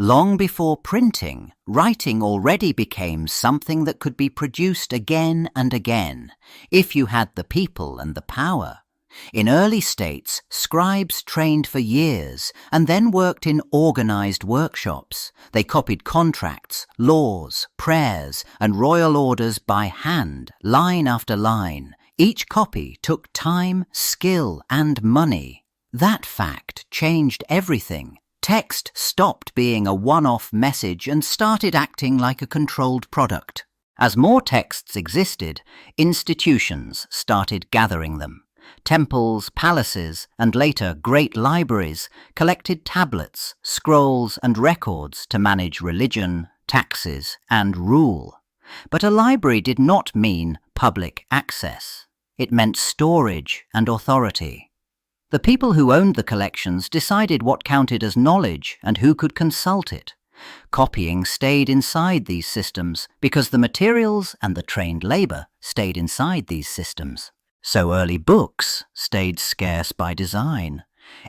Long before printing, writing already became something that could be produced again and again, if you had the people and the power. In early states, scribes trained for years and then worked in organized workshops. They copied contracts, laws, prayers, and royal orders by hand, line after line. Each copy took time, skill, and money. That fact changed everything. Text stopped being a one-off message and started acting like a controlled product. As more texts existed, institutions started gathering them. Temples, palaces, and later great libraries collected tablets, scrolls, and records to manage religion, taxes, and rule. But a library did not mean public access. It meant storage and authority. The people who owned the collections decided what counted as knowledge and who could consult it. Copying stayed inside these systems because the materials and the trained labor stayed inside these systems. So early books stayed scarce by design.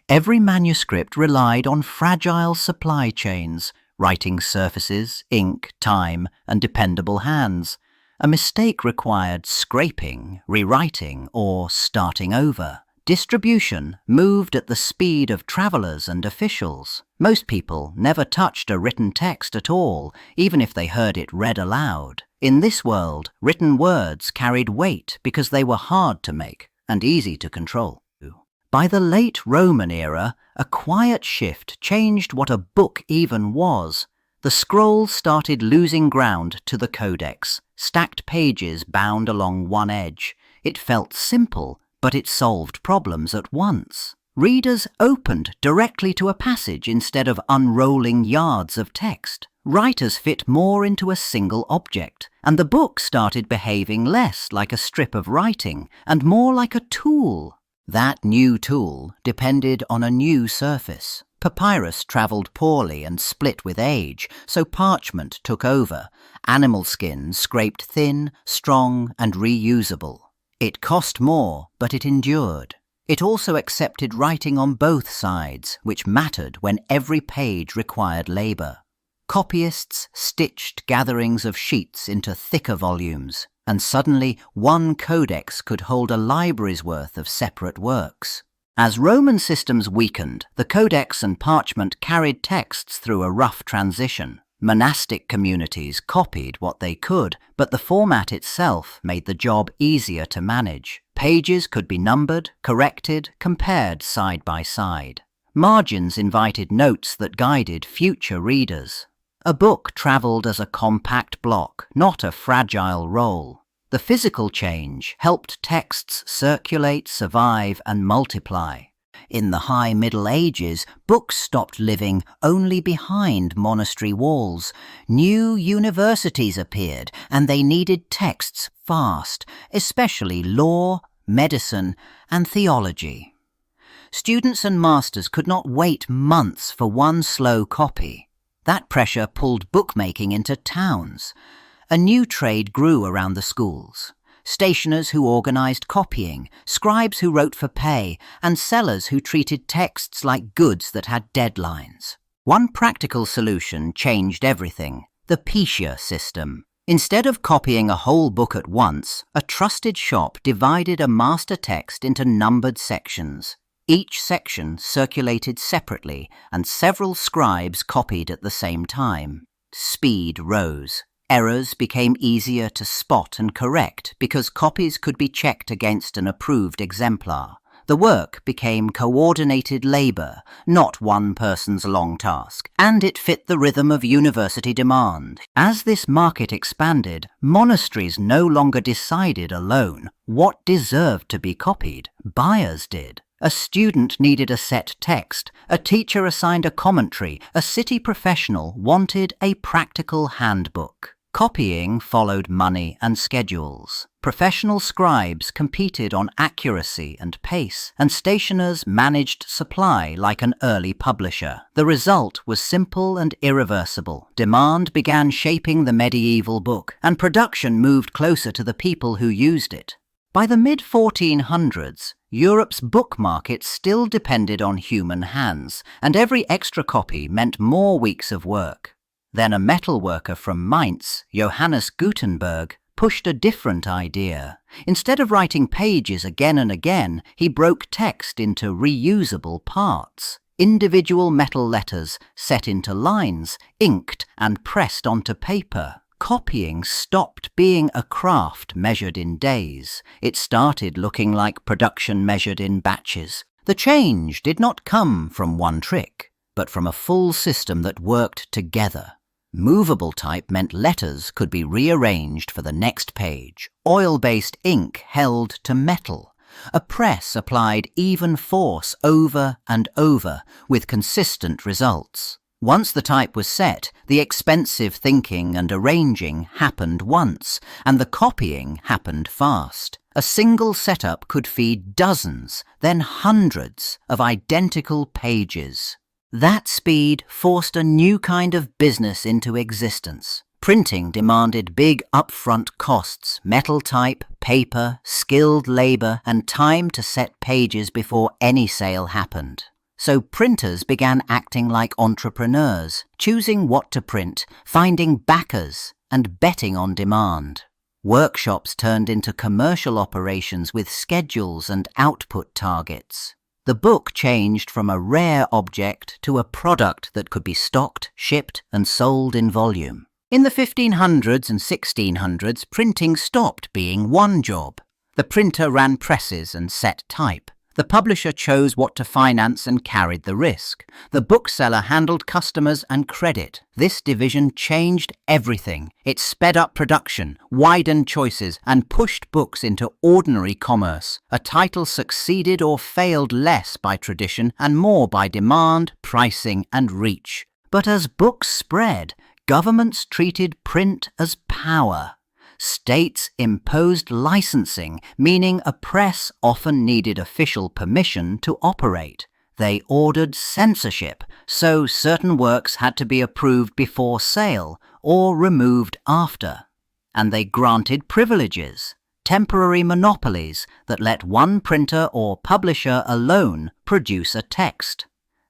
Every manuscript relied on fragile supply chains, writing surfaces, ink, time, and dependable hands. A mistake required scraping, rewriting, or starting over. Distribution moved at the speed of travelers and officials. Most people never touched a written text at all, even if they heard it read aloud. In this world, written words carried weight because they were hard to make and easy to control. By the late Roman era, a quiet shift changed what a book even was. The scroll started losing ground to the codex, stacked pages bound along one edge. It felt simple, but it solved problems at once. Readers opened directly to a passage instead of unrolling yards of text. Writers fit more into a single object, and the book started behaving less like a strip of writing and more like a tool. That new tool depended on a new surface. Papyrus travelled poorly and split with age, so parchment took over. Animal skin scraped thin, strong, and reusable. It cost more, but it endured. It also accepted writing on both sides, which mattered when every page required labour. Copyists stitched gatherings of sheets into thicker volumes, and suddenly one codex could hold a library's worth of separate works. As Roman systems weakened, the codex and parchment carried texts through a rough transition. Monastic communities copied what they could, but the format itself made the job easier to manage. Pages could be numbered, corrected, compared side by side. Margins invited notes that guided future readers. A book travelled as a compact block, not a fragile roll. The physical change helped texts circulate, survive, and multiply. In the High Middle Ages, books stopped living only behind monastery walls. New universities appeared, and they needed texts fast, especially law, medicine, and theology. Students and masters could not wait months for one slow copy. That pressure pulled bookmaking into towns. A new trade grew around the schools. Stationers who organized copying, scribes who wrote for pay, and sellers who treated texts like goods that had deadlines. One practical solution changed everything: the picia system. Instead of copying a whole book at once, a trusted shop divided a master text into numbered sections. Each section circulated separately, and several scribes copied at the same time. Speed rose. Errors became easier to spot and correct because copies could be checked against an approved exemplar. The work became coordinated labour, not one person's long task, and it fit the rhythm of university demand. As this market expanded, monasteries no longer decided alone what deserved to be copied. Buyers did. A student needed a set text, a teacher assigned a commentary, a city professional wanted a practical handbook. Copying followed money and schedules. Professional scribes competed on accuracy and pace, and stationers managed supply like an early publisher. The result was simple and irreversible. Demand began shaping the medieval book, and production moved closer to the people who used it. By the mid-1400s, Europe's book market still depended on human hands, and every extra copy meant more weeks of work. Then a metal worker from Mainz, Johannes Gutenberg, pushed a different idea. Instead of writing pages again and again, he broke text into reusable parts. Individual metal letters set into lines, inked and pressed onto paper. Copying stopped being a craft measured in days. It started looking like production measured in batches. The change did not come from one trick, but from a full system that worked together. Movable type meant letters could be rearranged for the next page. Oil-based ink held to metal. A press applied even force over and over with consistent results. Once the type was set, the expensive thinking and arranging happened once, and the copying happened fast. A single setup could feed dozens, then hundreds of identical pages. That speed forced a new kind of business into existence. Printing demanded big upfront costs, metal type, paper, skilled labor, and time to set pages before any sale happened. So printers began acting like entrepreneurs, choosing what to print, finding backers, and betting on demand. Workshops turned into commercial operations with schedules and output targets. The book changed from a rare object to a product that could be stocked, shipped, and sold in volume. In the 1500s and 1600s, printing stopped being one job. The printer ran presses and set type. The publisher chose what to finance and carried the risk. The bookseller handled customers and credit. This division changed everything. It sped up production, widened choices, and pushed books into ordinary commerce. A title succeeded or failed less by tradition and more by demand, pricing, and reach. But as books spread, governments treated print as power. States imposed licensing, meaning a press often needed official permission to operate. They ordered censorship, so certain works had to be approved before sale or removed after. And they granted privileges, temporary monopolies that let one printer or publisher alone produce a text.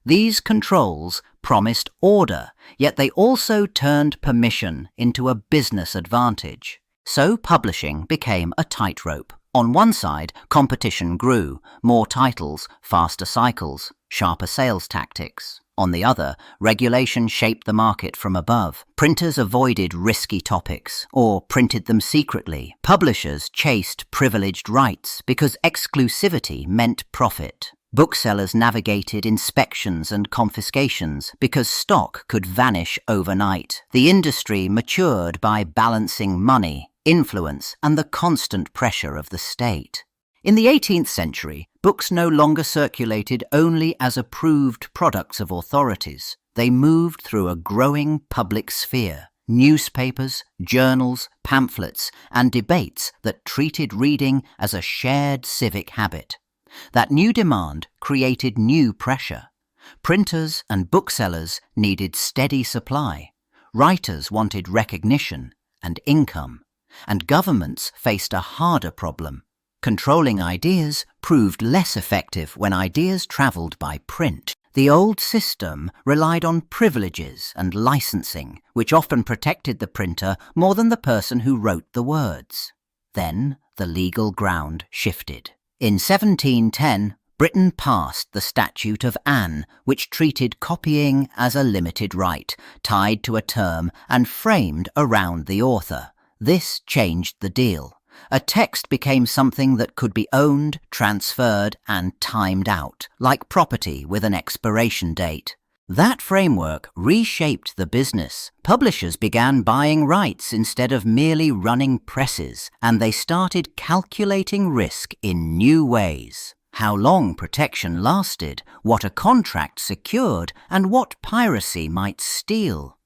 These controls promised order, yet they also turned permission into a business advantage. So publishing became a tightrope. On one side, competition grew, more titles, faster cycles, sharper sales tactics. On the other, regulation shaped the market from above. Printers avoided risky topics, or printed them secretly. Publishers chased privileged rights because exclusivity meant profit. Booksellers navigated inspections and confiscations because stock could vanish overnight. The industry matured by balancing money, influence, and the constant pressure of the state. In the 18th century, books no longer circulated only as approved products of authorities. They moved through a growing public sphere. Newspapers, journals, pamphlets, and debates that treated reading as a shared civic habit. That new demand created new pressure. Printers and booksellers needed steady supply. Writers wanted recognition and income. And governments faced a harder problem. Controlling ideas proved less effective when ideas travelled by print. The old system relied on privileges and licensing, which often protected the printer more than the person who wrote the words. Then the legal ground shifted. In 1710, Britain passed the Statute of Anne, which treated copying as a limited right, tied to a term and framed around the author. This changed the deal. A text became something that could be owned, transferred, and timed out, like property with an expiration date. That framework reshaped the business. Publishers began buying rights instead of merely running presses, and they started calculating risk in new ways. How long protection lasted, what a contract secured, and what piracy might steal.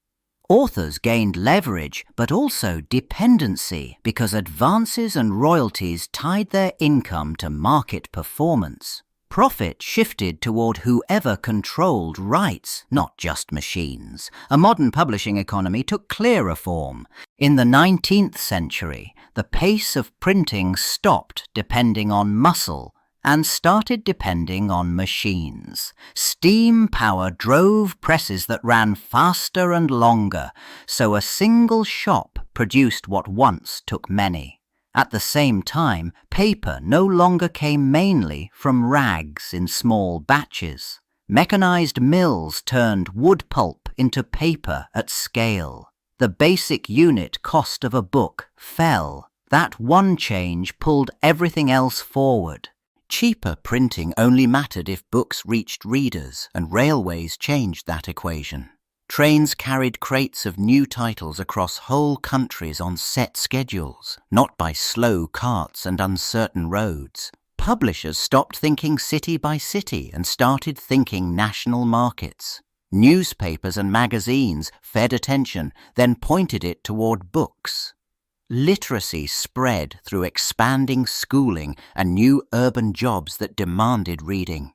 Authors gained leverage, but also dependency, because advances and royalties tied their income to market performance. Profit shifted toward whoever controlled rights, not just machines. A modern publishing economy took clearer form. In the 19th century, the pace of printing stopped depending on muscle and started depending on machines. Steam power drove presses that ran faster and longer, so a single shop produced what once took many. At the same time, paper no longer came mainly from rags in small batches. Mechanized mills turned wood pulp into paper at scale. The basic unit cost of a book fell. That one change pulled everything else forward. Cheaper printing only mattered if books reached readers, and railways changed that equation. Trains carried crates of new titles across whole countries on set schedules, not by slow carts and uncertain roads. Publishers stopped thinking city by city and started thinking national markets. Newspapers and magazines fed attention, then pointed it toward books. Literacy spread through expanding schooling and new urban jobs that demanded reading.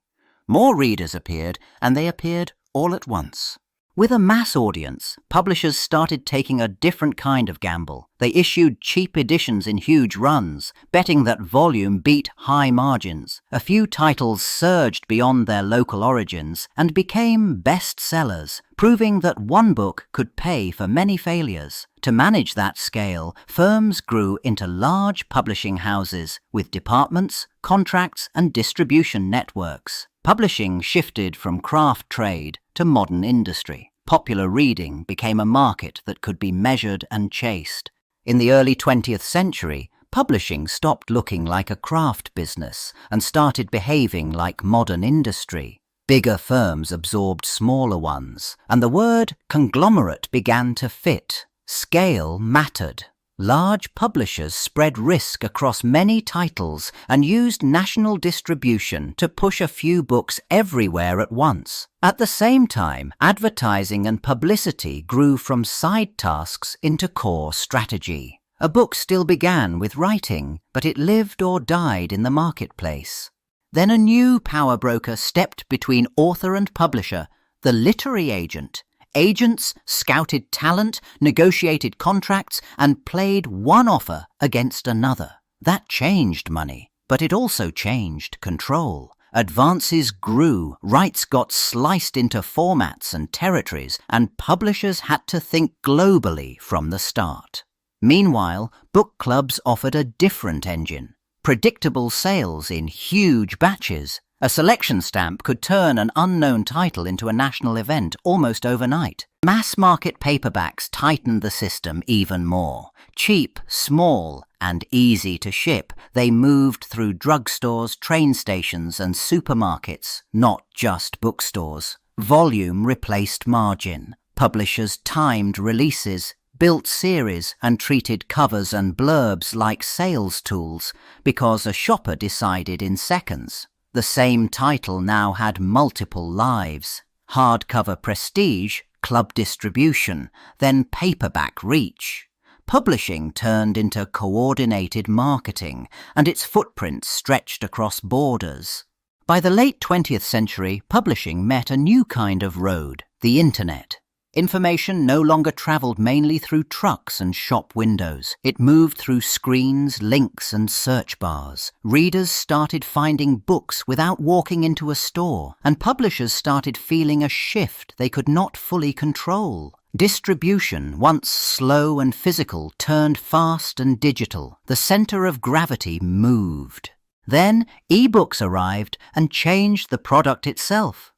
More readers appeared, and they appeared all at once. With a mass audience, publishers started taking a different kind of gamble. They issued cheap editions in huge runs, betting that volume beat high margins. A few titles surged beyond their local origins and became bestsellers, proving that one book could pay for many failures. To manage that scale, firms grew into large publishing houses with departments, contracts, and distribution networks. Publishing shifted from craft trade to modern industry. Popular reading became a market that could be measured and chased. In the early 20th century, publishing stopped looking like a craft business and started behaving like modern industry. Bigger firms absorbed smaller ones, and the word conglomerate began to fit. Scale mattered. Large publishers spread risk across many titles and used national distribution to push a few books everywhere at once. At the same time, advertising and publicity grew from side tasks into core strategy. A book still began with writing, but it lived or died in the marketplace. Then a new power broker stepped between author and publisher, the literary agent. Agents scouted talent, negotiated contracts, and played one offer against another. That changed money, but it also changed control. Advances grew, rights got sliced into formats and territories, and publishers had to think globally from the start. Meanwhile, book clubs offered a different engine. Predictable sales in huge batches. A selection stamp could turn an unknown title into a national event almost overnight. Mass-market paperbacks tightened the system even more. Cheap, small, and easy to ship, they moved through drugstores, train stations, and supermarkets, not just bookstores. Volume replaced margin. Publishers timed releases, built series, and treated covers and blurbs like sales tools because a shopper decided in seconds. The same title now had multiple lives. Hardcover prestige, club distribution, then paperback reach. Publishing turned into coordinated marketing, and its footprint stretched across borders. By the late 20th century, publishing met a new kind of road, the Internet. Information no longer traveled mainly through trucks and shop windows. It moved through screens, links, and search bars. Readers started finding books without walking into a store, and publishers started feeling a shift they could not fully control. Distribution, once slow and physical, turned fast and digital. The center of gravity moved. Then, e-books arrived and changed the product itself.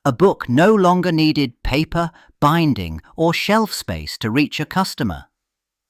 A book no longer needed paper, binding, or shelf space to reach a customer.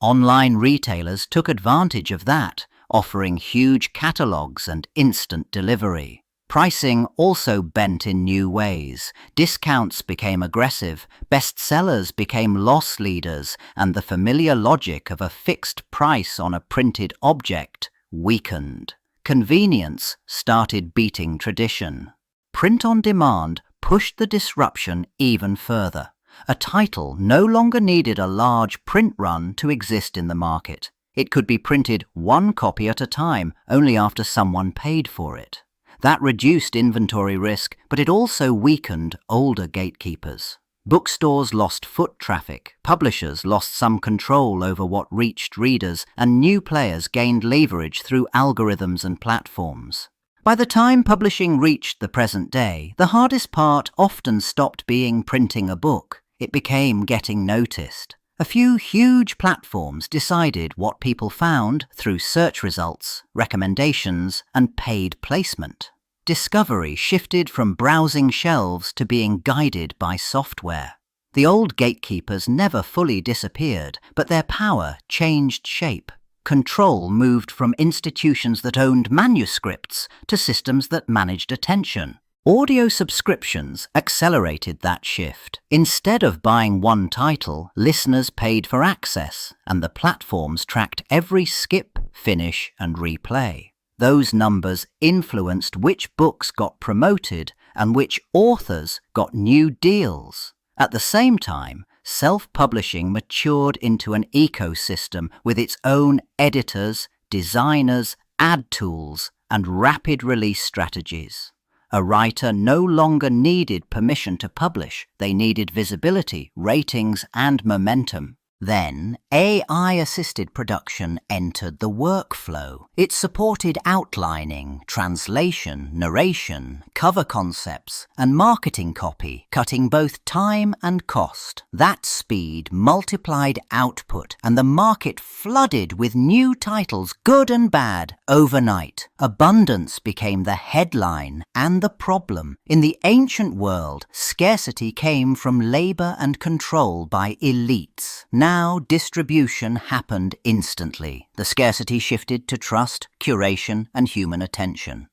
Online retailers took advantage of that, offering huge catalogues and instant delivery. Pricing also bent in new ways. Discounts became aggressive, bestsellers became loss leaders, and the familiar logic of a fixed price on a printed object weakened. Convenience started beating tradition. Print on demand pushed the disruption even further. A title no longer needed a large print run to exist in the market. It could be printed one copy at a time, only after someone paid for it. That reduced inventory risk, but it also weakened older gatekeepers. Bookstores lost foot traffic, publishers lost some control over what reached readers, and new players gained leverage through algorithms and platforms. By the time publishing reached the present day, the hardest part often stopped being printing a book. It became getting noticed. A few huge platforms decided what people found through search results, recommendations, and paid placement. Discovery shifted from browsing shelves to being guided by software. The old gatekeepers never fully disappeared, but their power changed shape. Control moved from institutions that owned manuscripts to systems that managed attention. Audio subscriptions accelerated that shift. Instead of buying one title, listeners paid for access, and the platforms tracked every skip, finish, and replay. Those numbers influenced which books got promoted and which authors got new deals. At the same time, self-publishing matured into an ecosystem with its own editors, designers, ad tools, and rapid release strategies. A writer no longer needed permission to publish. They needed visibility, ratings, and momentum. Then, AI-assisted production entered the workflow. It supported outlining, translation, narration, cover concepts, and marketing copy, cutting both time and cost. That speed multiplied output, and the market flooded with new titles, good and bad, overnight. Abundance became the headline and the problem. In the ancient world, scarcity came from labor and control by elites. Now, distribution happened instantly. The scarcity shifted to trust, curation, and human attention.